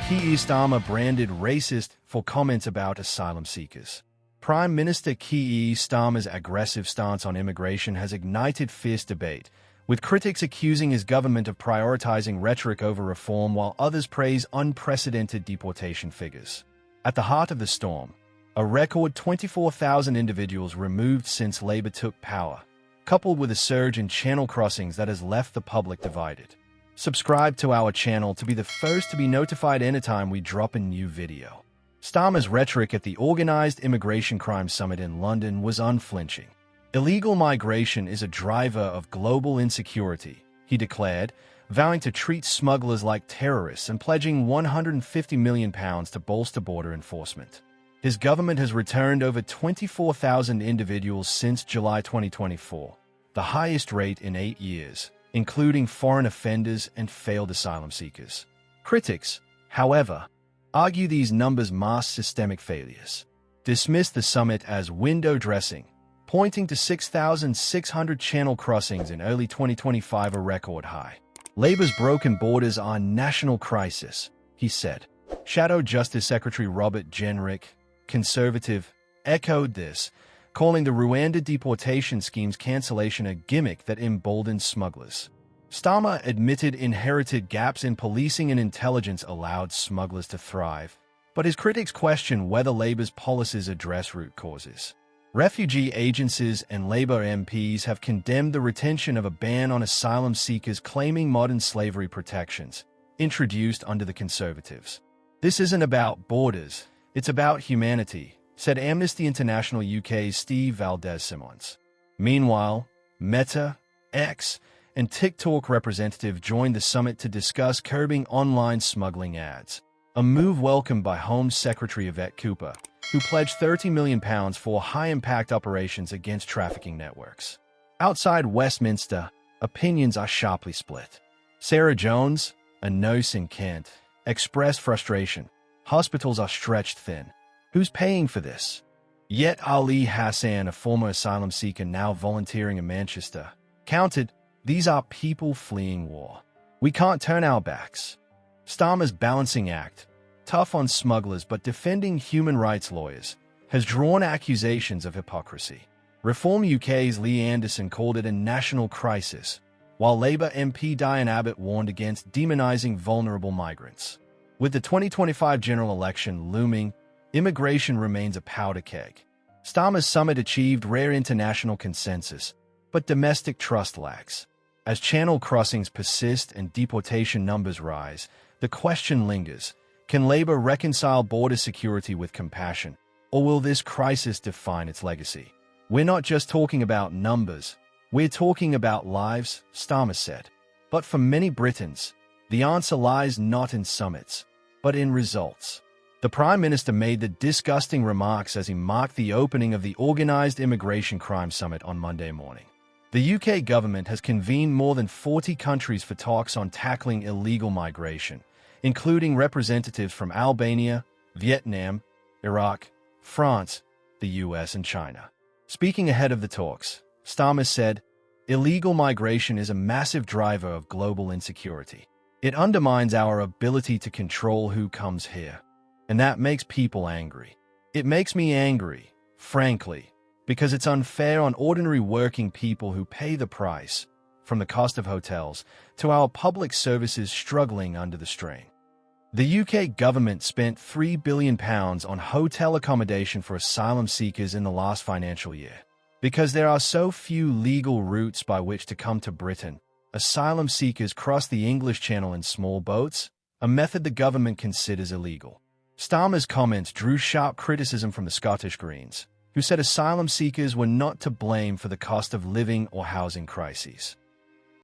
Keir Starmer branded racist for comments about asylum seekers. Prime Minister Keir Starmer's aggressive stance on immigration has ignited fierce debate, with critics accusing his government of prioritizing rhetoric over reform while others praise unprecedented deportation figures. At the heart of the storm, a record 24,000 individuals removed since Labour took power, coupled with a surge in channel crossings that has left the public divided. Subscribe to our channel to be the first to be notified anytime we drop a new video. Starmer's rhetoric at the Organised Immigration Crime Summit in London was unflinching. Illegal migration is a driver of global insecurity, he declared, vowing to treat smugglers like terrorists and pledging £150 million to bolster border enforcement. His government has returned over 24,000 individuals since July 2024, the highest rate in 8 years, including foreign offenders and failed asylum seekers. Critics, however, argue these numbers mask systemic failures, dismiss the summit as window dressing, pointing to 6,600 channel crossings in early 2025, a record high. Labour's broken borders are a national crisis, he said. Shadow Justice Secretary Robert Jenrick, Conservative, echoed this, calling the Rwanda deportation scheme's cancellation a gimmick that emboldens smugglers. Starmer admitted inherited gaps in policing and intelligence allowed smugglers to thrive, but his critics question whether Labour's policies address root causes. Refugee agencies and Labour MPs have condemned the retention of a ban on asylum seekers claiming modern slavery protections, introduced under the Conservatives. This isn't about borders, it's about humanity, said Amnesty International UK's Steve Valdez-Simons. Meanwhile, Meta, X, and TikTok representatives joined the summit to discuss curbing online smuggling ads, a move welcomed by Home Secretary Yvette Cooper, who pledged £30 million for high-impact operations against trafficking networks. Outside Westminster, opinions are sharply split. Sarah Jones, a nurse in Kent, expressed frustration. Hospitals are stretched thin. Who's paying for this? Yet Ali Hassan, a former asylum seeker now volunteering in Manchester, countered, "These are people fleeing war. We can't turn our backs." Starmer's balancing act, tough on smugglers but defending human rights lawyers, has drawn accusations of hypocrisy. Reform UK's Lee Anderson called it a national crisis, while Labour MP Diane Abbott warned against demonising vulnerable migrants. With the 2025 general election looming, immigration remains a powder keg. Starmer's summit achieved rare international consensus, but domestic trust lacks. As channel crossings persist and deportation numbers rise, the question lingers, can Labour reconcile border security with compassion, or will this crisis define its legacy? We're not just talking about numbers, we're talking about lives, Starmer said. But for many Britons, the answer lies not in summits, but in results. The Prime Minister made the disgusting remarks as he marked the opening of the Organised Immigration Crime Summit on Monday morning. The UK government has convened more than 40 countries for talks on tackling illegal migration, including representatives from Albania, Vietnam, Iraq, France, the US, and China. Speaking ahead of the talks, Starmer said, "Illegal migration is a massive driver of global insecurity. It undermines our ability to control who comes here. And that makes people angry. It makes me angry, frankly, because it's unfair on ordinary working people who pay the price, from the cost of hotels to our public services struggling under the strain." The UK government spent £3 billion on hotel accommodation for asylum seekers in the last financial year. Because there are so few legal routes by which to come to Britain, asylum seekers cross the English Channel in small boats, a method the government considers illegal. Starmer's comments drew sharp criticism from the Scottish Greens, who said asylum seekers were not to blame for the cost of living or housing crises.